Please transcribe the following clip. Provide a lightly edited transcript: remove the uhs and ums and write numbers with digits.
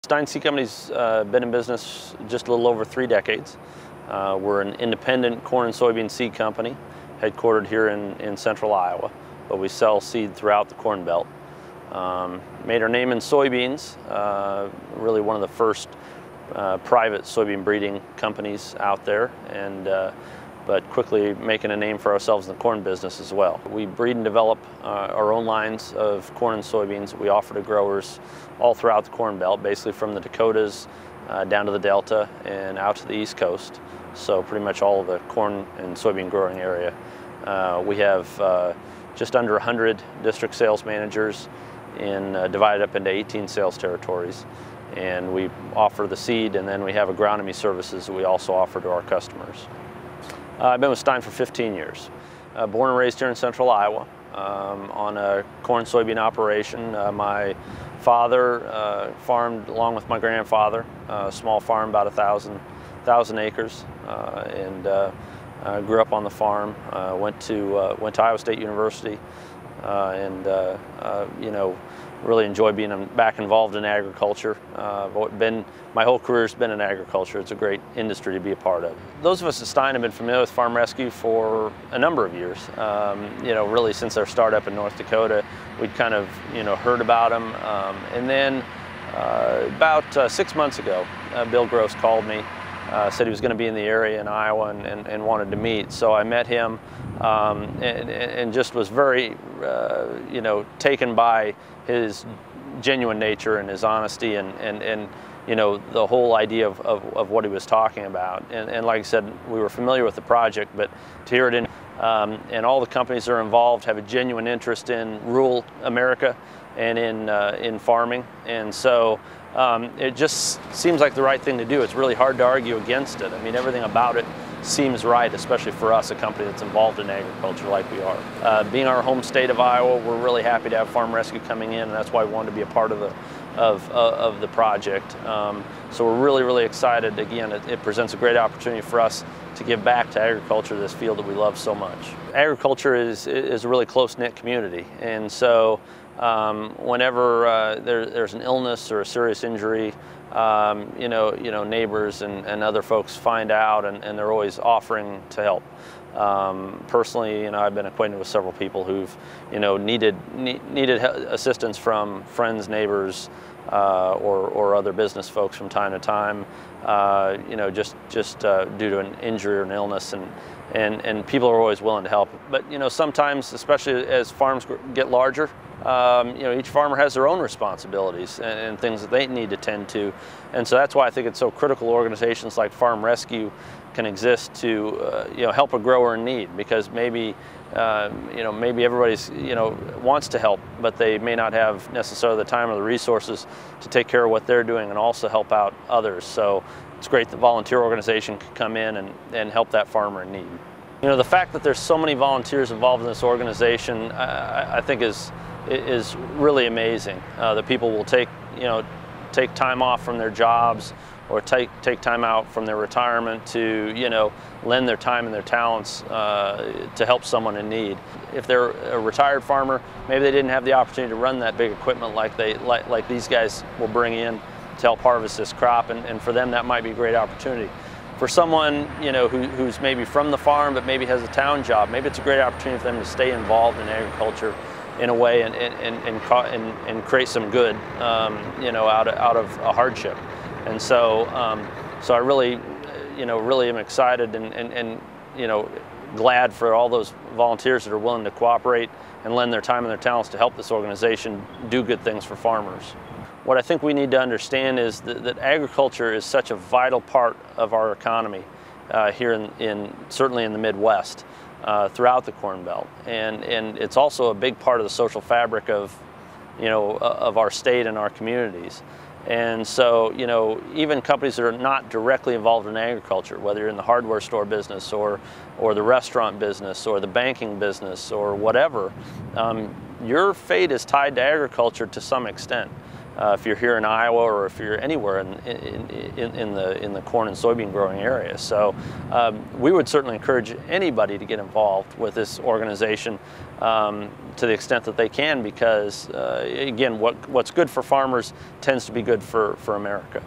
Stine Seed Company's been in business just a little over 3 decades. We're an independent corn and soybean seed company headquartered here in central Iowa, but we sell seed throughout the Corn Belt. Made our name in soybeans, really one of the first private soybean breeding companies out there, but quickly making a name for ourselves in the corn business as well. We breed and develop our own lines of corn and soybeans that we offer to growers all throughout the Corn Belt, basically from the Dakotas down to the Delta and out to the East Coast. So pretty much all of the corn and soybean growing area. We have just under 100 district sales managers divided up into 18 sales territories. And we offer the seed, and then we have agronomy services that we also offer to our customers. I've been with Stine for 15 years. Born and raised here in central Iowa on a corn soybean operation. My father farmed along with my grandfather, a small farm about 1,000 acres, and grew up on the farm. Went to Iowa State University, really enjoy being back involved in agriculture. My whole career's been in agriculture. It's a great industry to be a part of. Those of us at Stine have been familiar with farm rescue for a number of years. Really since our startup in North Dakota, we'd kind of heard about them. And then about 6 months ago, Bill Gross called me, said he was going to be in the area in Iowa and wanted to meet. So I met him and just was very taken by his genuine nature and his honesty and the whole idea of what he was talking about. And like I said, we were familiar with the project, but to hear it and all the companies that are involved have a genuine interest in rural America and in farming. And so it just seems like the right thing to do. It's really hard to argue against it. I mean, everything about it seems right, especially for us, a company that's involved in agriculture like we are. Being our home state of Iowa, we're really happy to have farm rescue coming in, and that's why we wanted to be a part of the project. So we're really excited. Again, it presents a great opportunity for us to give back to agriculture, this field that we love so much. Agriculture is a really close-knit community, and so whenever there's an illness or a serious injury, neighbors and other folks find out, and they're always offering to help. Personally, I've been acquainted with several people who've, needed assistance from friends, neighbors, or other business folks from time to time, just due to an injury or an illness, and people are always willing to help. But sometimes, especially as farms get larger, each farmer has their own responsibilities and things that they need to tend to, and so that's why I think it's so critical organizations like Farm Rescue can exist to help a grower in need, because maybe everybody's wants to help, but they may not have necessarily the time or the resources to take care of what they're doing and also help out others. So it's great that volunteer organization can come in and help that farmer in need. The fact that there's so many volunteers involved in this organization, I think is really amazing. That people will take time off from their jobs or take time out from their retirement to lend their time and their talents to help someone in need. If they're a retired farmer, maybe they didn't have the opportunity to run that big equipment like these guys will bring in to help harvest this crop, and for them that might be a great opportunity. For someone who's maybe from the farm but maybe has a town job, maybe it's a great opportunity for them to stay involved in agriculture in a way and create some good out of a hardship. And so I really am excited and glad for all those volunteers that are willing to cooperate and lend their time and their talents to help this organization do good things for farmers. What I think we need to understand is that agriculture is such a vital part of our economy here certainly in the Midwest, throughout the Corn Belt, and it's also a big part of the social fabric of our state and our communities. And so even companies that are not directly involved in agriculture, whether you're in the hardware store business or the restaurant business or the banking business or whatever, your fate is tied to agriculture to some extent. If you're here in Iowa or if you're anywhere in the corn and soybean growing area. So we would certainly encourage anybody to get involved with this organization. to the extent that they can, because again, what's good for farmers tends to be good for America.